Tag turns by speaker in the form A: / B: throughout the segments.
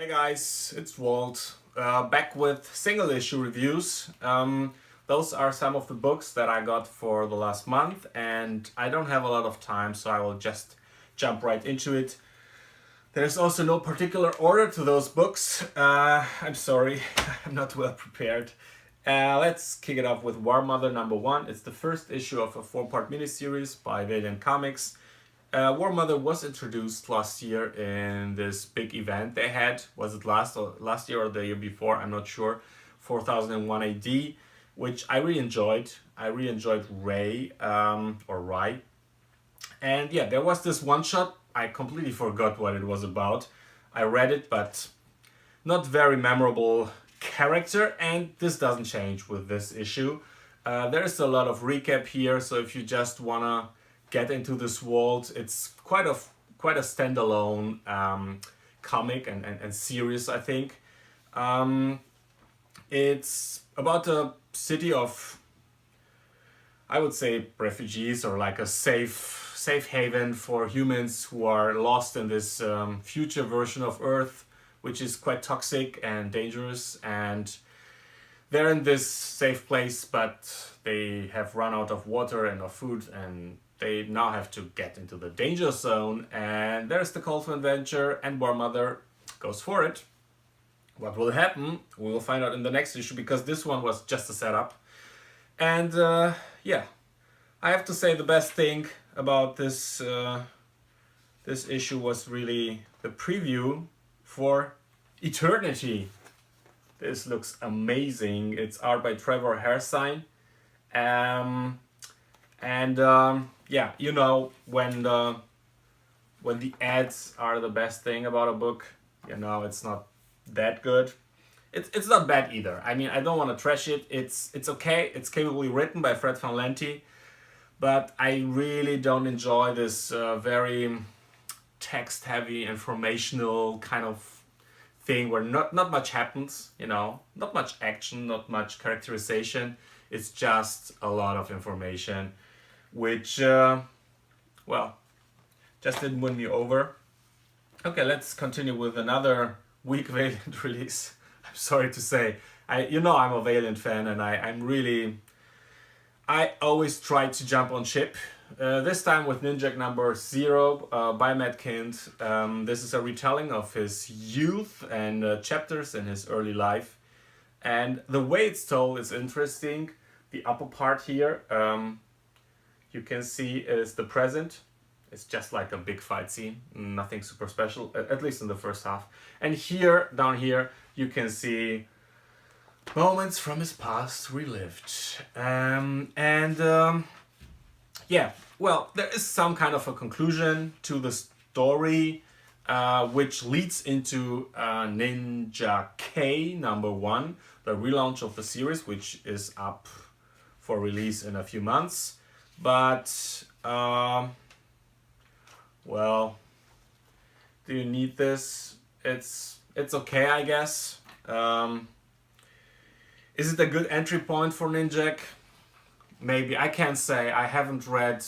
A: Hey guys, it's Walt, back with single issue reviews. Those are some of the books that I got for the last month, and I don't have a lot of time, so I will just jump right into it. There's also no particular order to those books. I'm sorry, I'm not well prepared. Let's kick it off with War Mother #1. It's the first issue of a 4-part miniseries by Valiant Comics. War Mother was introduced last year in this big event they had. Was it last year or the year before? I'm not sure. 4001 AD, which I really enjoyed. I really enjoyed Ray, or Rai. And yeah, there was this one shot. I completely forgot what it was about. I read it, but not very memorable character, and this doesn't change with this issue. There's a lot of recap here, so if you just wanna get into this world, it's quite a standalone comic and series, I think. It's about a city of, I would say, refugees, or like a safe haven for humans who are lost in this future version of Earth, which is quite toxic and dangerous, and they're in this safe place, but they have run out of water and of food, and they now have to get into the danger zone, and there's the call to adventure, and War Mother goes for it. What will happen, we will find out in the next issue, because this one was just a setup. And yeah, I have to say the best thing about this issue was really the preview for Eternity. This looks amazing. It's art by Trevor Hairsine. Yeah, you know, when the ads are the best thing about a book, you know, it's not that good. It's not bad either. I mean, I don't want to trash it. It's okay. It's capably written by Fred Van Lente, but I really don't enjoy this very text-heavy, informational kind of thing where not much happens. You know, not much action, not much characterization. It's just a lot of information, which, well, just didn't win me over. Okay, let's continue with another weak Valiant release. I'm sorry to say. I'm a Valiant fan, and I always try to jump on ship. This time with Ninjak #0 by Matt Kindt. This is a retelling of his youth and chapters in his early life. And the way it's told is interesting. The upper part here, you can see is the present. It's just like a big fight scene, nothing super special, at least in the first half. And here, down here, you can see moments from his past relived. Yeah, well, there is some kind of a conclusion to the story, which leads into Ninja K #1, the relaunch of the series, which is up for release in a few months. But well, do you need this? It's okay, I guess. Is it a good entry point for Ninjak? Maybe. I can't say. I haven't read.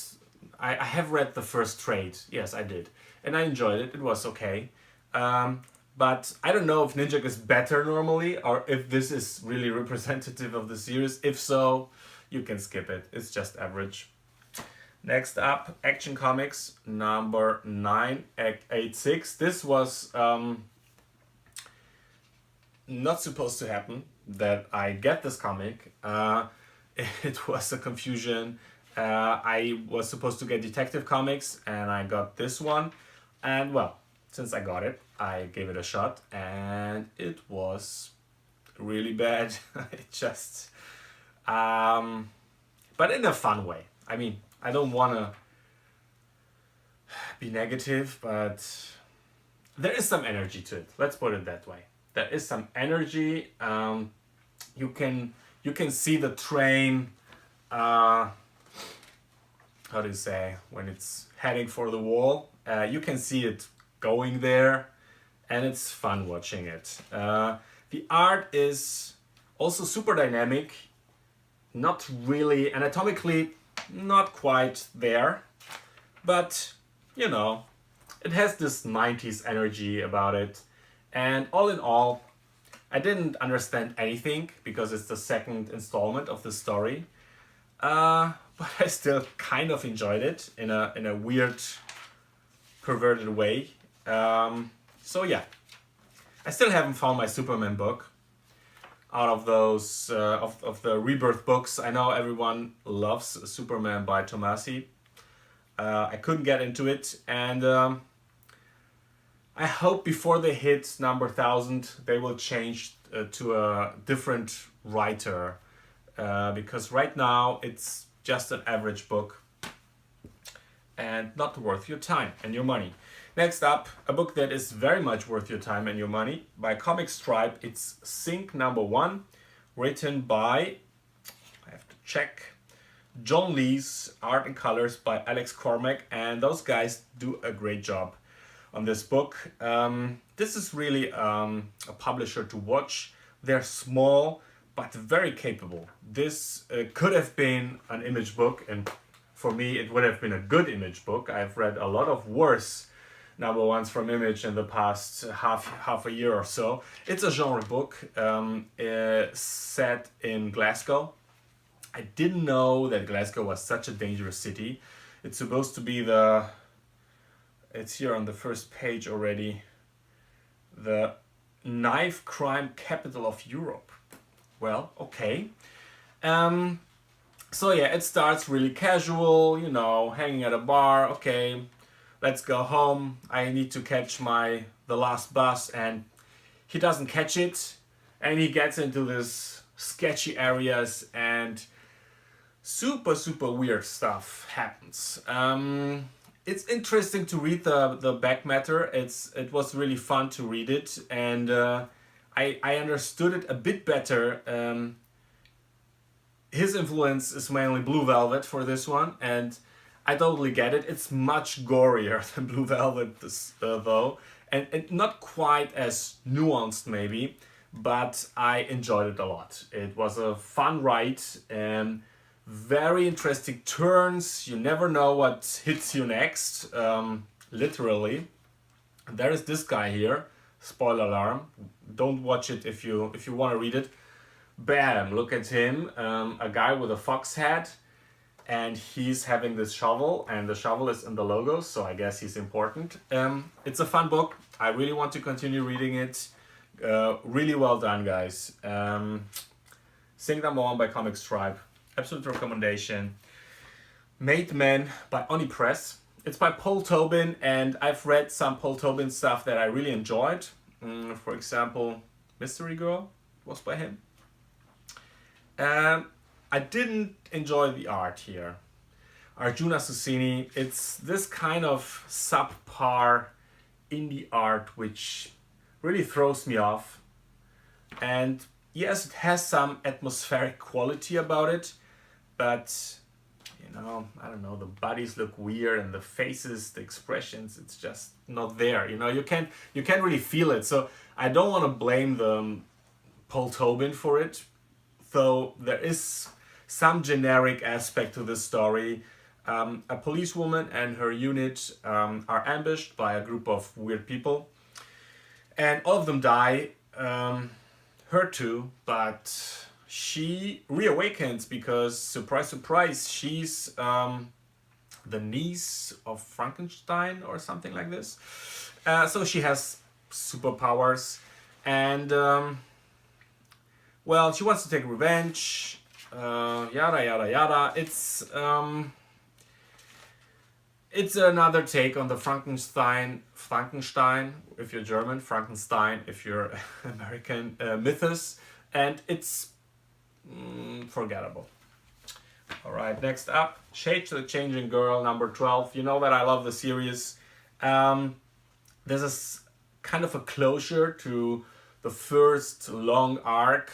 A: I have read the first trade. Yes, I did, and I enjoyed it. It was okay. But I don't know if Ninjak is better normally, or if this is really representative of the series. If so, you can skip it. It's just average. Next up, Action Comics #986. This was not supposed to happen, that I get this comic. It was a confusion. I was supposed to get Detective Comics, and I got this one. And well, since I got it, I gave it a shot, and it was really bad. It just, but in a fun way. I mean, I don't want to be negative, but there is some energy to it. Let's put it that way. There is some energy. You can see the train. How do you say, when it's heading for the wall? You can see it going there, and it's fun watching it. The art is also super dynamic. Not really anatomically. Not quite there, but you know, it has this 90s energy about it, And all in all, I didn't understand anything because it's the second installment of the story. But I still kind of enjoyed it in a weird, perverted way. So yeah, I still haven't found my Superman book out of those of the Rebirth books. I know everyone loves Superman by Tomasi. I couldn't get into it, and I hope before they hit number 1000 they will change to a different writer, because right now it's just an average book and not worth your time and your money. Next up, a book that is very much worth your time and your money by Comic Stripe. It's Sync number 1, written by, I have to check, John Lee's, art and colors by Alex Cormack, and those guys do a great job on this book. This is really a publisher to watch. They're small but very capable. This could have been an Image book, and for me it would have been a good Image book. I've read a lot of worse number ones from Image in the past half a year or so. It's a genre book set in Glasgow. I didn't know that Glasgow was such a dangerous city. It's supposed to be it's here on the first page already, the knife crime capital of Europe. Well, okay. So yeah, it starts really casual, you know, hanging at a bar. Okay, let's go home. I need to catch the last bus, and he doesn't catch it, and he gets into this sketchy areas, and super weird stuff happens. It's interesting to read the back matter. It was really fun to read it, and I understood it a bit better. His influence is mainly Blue Velvet for this one, and I totally get it. It's much gorier than Blue Velvet though, and not quite as nuanced maybe, but I enjoyed it a lot. It was a fun ride, and very interesting turns. You never know what hits you next, literally. There is this guy here, spoiler alarm, don't watch it if you want to read it. Bam, look at him, a guy with a fox head, and he's having this shovel, and the shovel is in the logo, so I guess he's important. It's a fun book. I really want to continue reading it. Really well done, guys. Sync number 1 by Comic Stripe. Absolute recommendation. Made Men by Oni Press. It's by Paul Tobin, and I've read some Paul Tobin stuff that I really enjoyed. For example, Mystery Girl was by him. I didn't enjoy the art here. Arjuna Susini, it's this kind of subpar indie art which really throws me off. And yes, it has some atmospheric quality about it, but you know, I don't know, the bodies look weird, and the faces, the expressions, it's just not there. You know, you can't really feel it. So I don't want to blame Paul Tobin for it, though there is some generic aspect to this story. A policewoman and her unit are ambushed by a group of weird people, and all of them die. Her too, but she reawakens because, surprise surprise, she's the niece of Frankenstein or something like this. So she has superpowers, and well, she wants to take revenge, yada yada yada. It's another take on the Frankenstein, if you're German, Frankenstein, if you're American, mythos, and it's forgettable. All right, next up, Shade to the Changing Girl, number 12. You know that I love the series. There's a kind of a closure to the first long arc.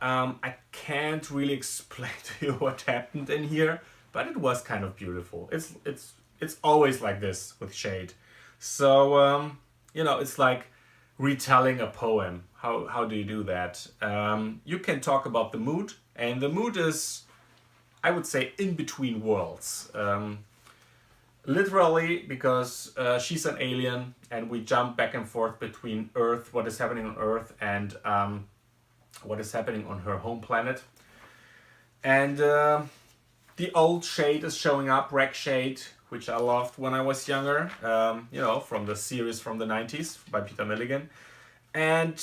A: I can't really explain to you what happened in here, but it was kind of beautiful. It's always like this with Shade. So, you know, it's like retelling a poem. How do you do that? You can talk about the mood, and the mood is, I would say, in between worlds. literally, because she's an alien and we jump back and forth between Earth, what is happening on Earth, and what is happening on her home planet. And the old Shade is showing up, Rec Shade, which I loved when I was younger, from the series from the 90s by Peter Milligan. And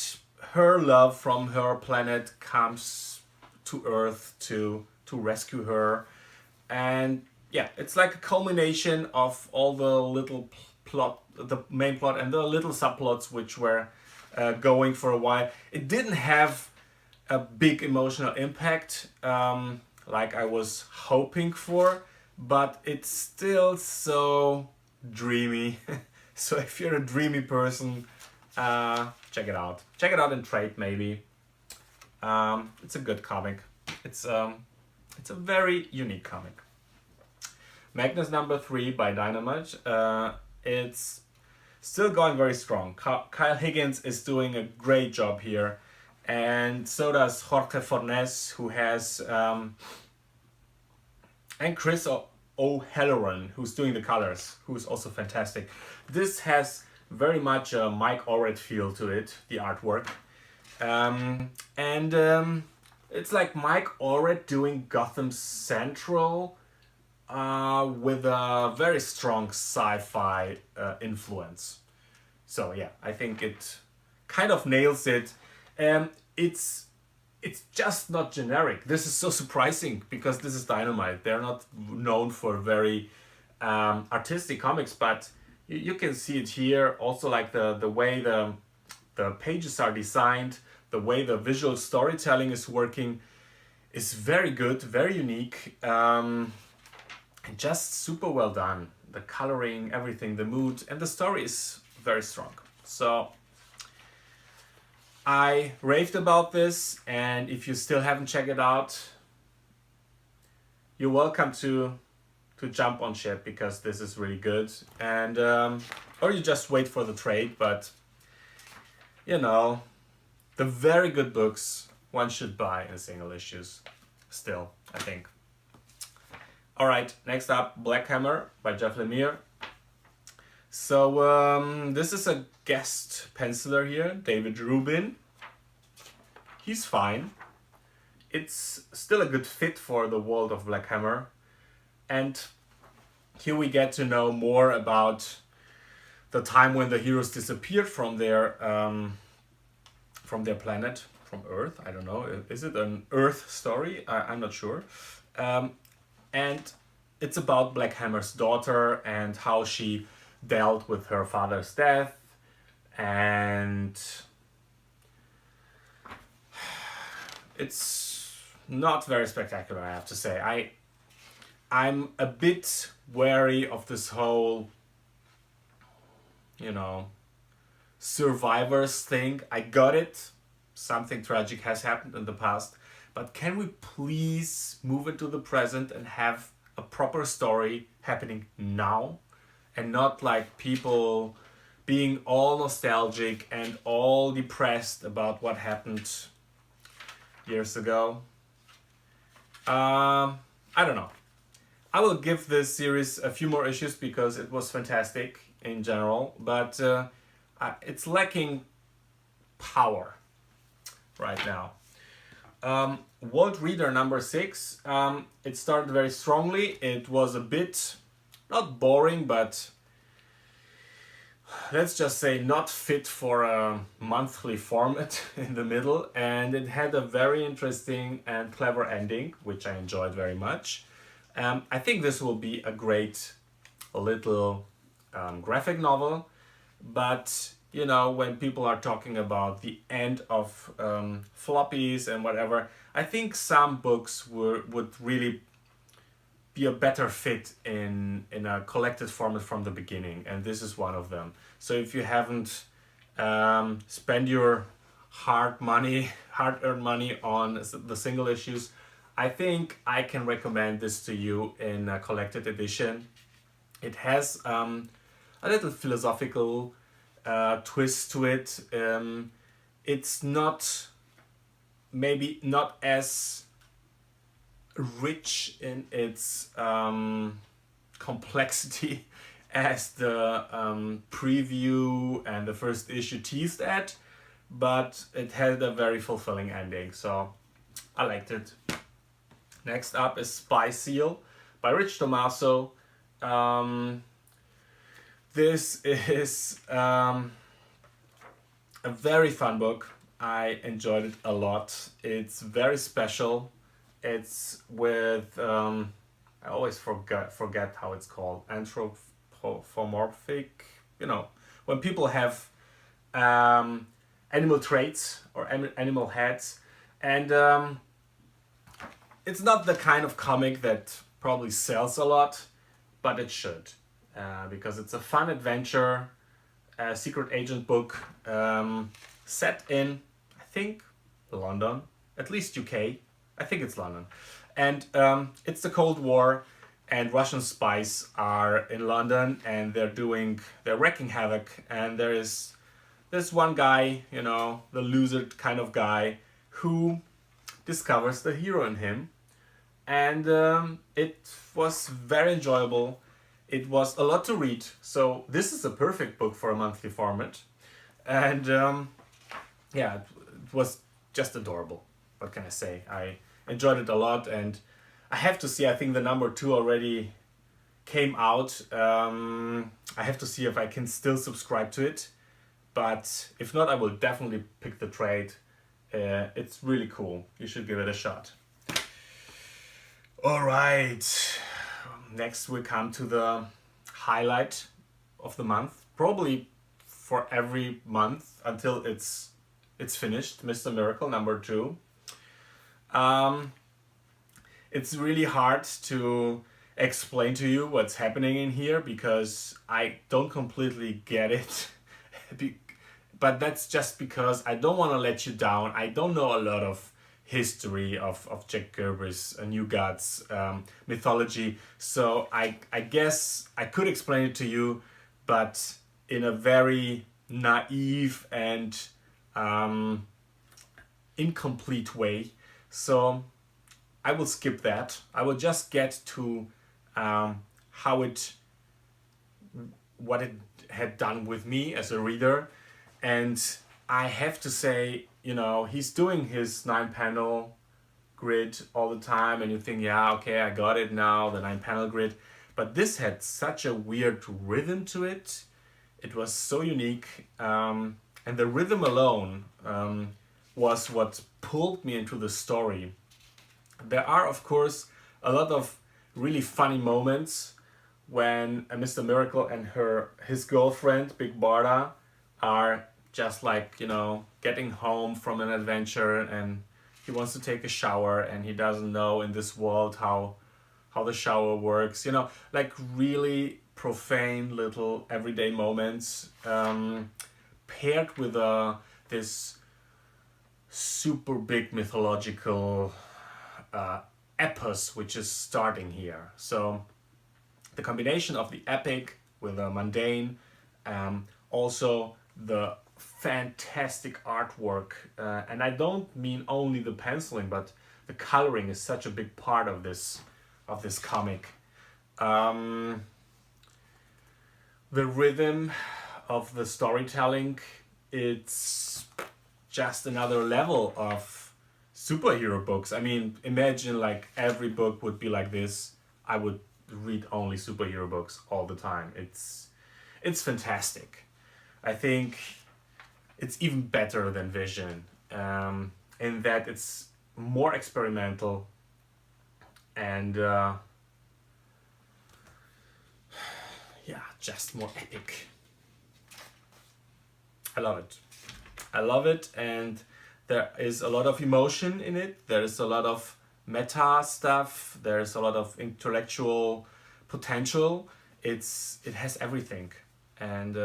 A: her love from her planet comes to Earth to rescue her. And yeah, it's like a culmination of all the little plot, the main plot, and the little subplots which were going for a while. It didn't have a big emotional impact like I was hoping for, but it's still so dreamy. So if you're a dreamy person, check it out. Check it out in trade maybe. It's a good comic. It's a very unique comic. Magnus number 3 by Dynamite. It's still going very strong. Kyle Higgins is doing a great job here. And so does Jorge Fornes, who has... and Chris O'Halloran, who's doing the colors, who's also fantastic. This has very much a Mike Allred feel to it, the artwork. It's like Mike Allred doing Gotham Central with a very strong sci-fi influence. So yeah, I think it kind of nails it. It's just not generic. This is so surprising because this is Dynamite. They're not known for very artistic comics, but you can see it here. Also, like the way the pages are designed, the way the visual storytelling is working is very good, very unique, and just super well done. The coloring, everything, the mood, and the story is very strong. So I raved about this, and if you still haven't checked it out, you're welcome to jump on ship because this is really good. And or you just wait for the trade, but the very good books one should buy in single issues still, I think. All right, next up, Black Hammer by Jeff Lemire. So this is a guest penciler here, David Rubin. He's fine. It's still a good fit for the world of Black Hammer. And here we get to know more about the time when the heroes disappeared from their planet, from Earth. I don't know. Is it an Earth story? I'm not sure. And it's about Black Hammer's daughter and how she dealt with her father's death. And it's not very spectacular, I have to say. I'm a bit wary of this whole, survivors thing. I got it. Something tragic has happened in the past. But can we please move into the present and have a proper story happening now? And not like people being all nostalgic and all depressed about what happened years ago. I don't know. I will give this series a few more issues because it was fantastic in general, but it's lacking power right now. World Reader number 6, it started very strongly. It was a bit, not boring, but let's just say not fit for a monthly format in the middle. And it had a very interesting and clever ending, which I enjoyed very much. I think this will be a great little graphic novel, but when people are talking about the end of floppies and whatever, I think some books would really be a better fit in a collected format from the beginning, and this is one of them. So if you haven't spent your hard-earned money on the single issues, I think I can recommend this to you in a collected edition. It has a little philosophical twist to it. It's maybe not as rich in its complexity as the preview and the first issue teased at, but it had a very fulfilling ending, so I liked it. Next up is Spy Seal by Rich Tommaso. This is a very fun book. I enjoyed it a lot. It's very special. It's with I always forget how it's called, anthropomorphic. You know, when people have animal traits or animal heads, and it's not the kind of comic that probably sells a lot, but it should, because it's a fun adventure, secret agent book, set in, I think, London, at least UK. I think it's London. And it's the Cold War, and Russian spies are in London, and they're wreaking havoc. And there is this one guy, you know, the loser kind of guy, who discovers the hero in him. And it was very enjoyable. It was a lot to read, so this is a perfect book for a monthly format. And yeah, it was just adorable. What can I say? I enjoyed it a lot, and I have to see, I think the number 2 already came out. I have to see if I can still subscribe to it, but if not, I will definitely pick the trade. It's really cool. You should give it a shot. All right, next we come to the highlight of the month, probably for every month until it's finished, Mr. Miracle number 2. It's really hard to explain to you what's happening in here because I don't completely get it. But that's just because I don't want to let you down. I don't know a lot of history of Jack Kirby's New Gods mythology, so I guess I could explain it to you, but in a very naive and incomplete way. So I will skip that. I will just get to what it had done with me as a reader. And I have to say, you know, he's doing his 9-panel grid all the time, and you think, yeah, okay, I got it now, the 9-panel grid. But this had such a weird rhythm to it. It was so unique, and the rhythm alone was what pulled me into the story. There are, of course, a lot of really funny moments when Mr. Miracle and his girlfriend, Big Barda, are just like, you know, getting home from an adventure, and he wants to take a shower, and he doesn't know in this world how the shower works, you know, like really profane little everyday moments, paired with this super big mythological epos which is starting here. So the combination of the epic with the mundane, also the fantastic artwork, and I don't mean only the penciling, but the coloring is such a big part of this comic. The rhythm of the storytelling, it's just another level of superhero books. I mean, imagine like every book would be like this. I would read only superhero books all the time. It's fantastic. I think it's even better than Vision, in that it's more experimental and just more epic. I love it, and there is a lot of emotion in it. There is a lot of meta stuff. There's a lot of intellectual potential. It has everything, and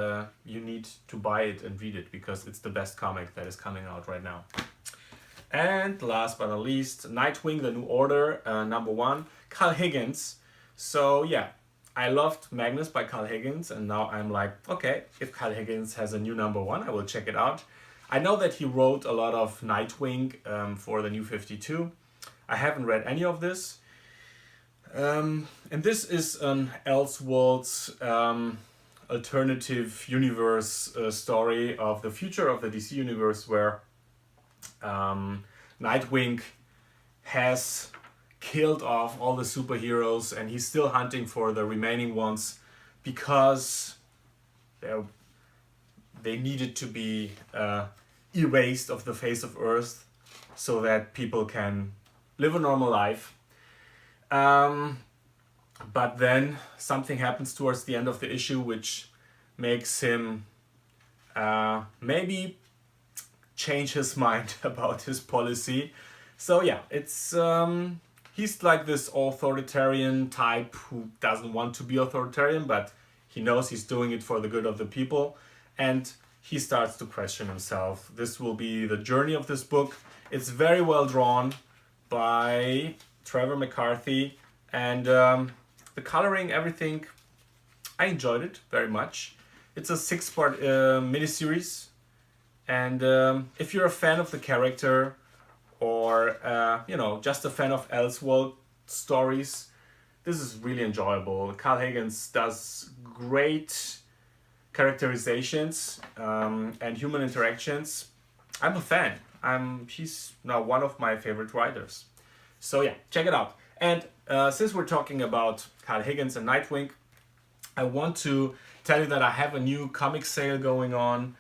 A: you need to buy it and read it because it's the best comic that is coming out right now. And last but not least, Nightwing, The New Order, number 1, Carl Higgins. So yeah, I loved Magnus by Carl Higgins, and now I'm like, okay, if Carl Higgins has a new number 1, I will check it out. I know that he wrote a lot of Nightwing for the New 52. I haven't read any of this. And this is an Elseworlds alternative universe story of the future of the DC universe, where Nightwing has killed off all the superheroes and he's still hunting for the remaining ones because they needed to be erased off the face of Earth so that people can live a normal life. But then something happens towards the end of the issue which makes him maybe change his mind about his policy. So yeah, it's he's like this authoritarian type who doesn't want to be authoritarian, but he knows he's doing it for the good of the people, and he starts to question himself. This will be the journey of this book. It's very well drawn by Trevor McCarthy, and the coloring, everything, I enjoyed it very much. It's a 6-part miniseries, and if you're a fan of the character, or just a fan of Elseworld stories, this is really enjoyable. Carl Higgins does great characterizations and human interactions. I'm a fan. He's now one of my favorite writers. So yeah, check it out. And since we're talking about Carl Higgins and Nightwing, I want to tell you that I have a new comic sale going on.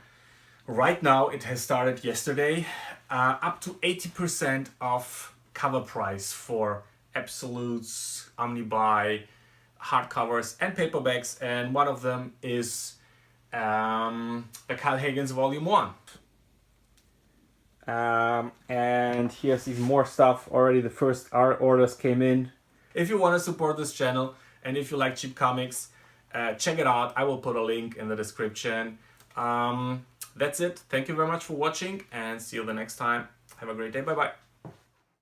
A: Right now, it has started yesterday. Up to 80% off cover price for absolutes, omnibuy, hardcovers and paperbacks. And one of them is the Carl Higgins Volume 1. And here's even more stuff. Already the first orders came in. If you want to support this channel and if you like cheap comics, check it out. I will put a link in the description. That's it. Thank you very much for watching and see you the next time. Have a great day. Bye bye.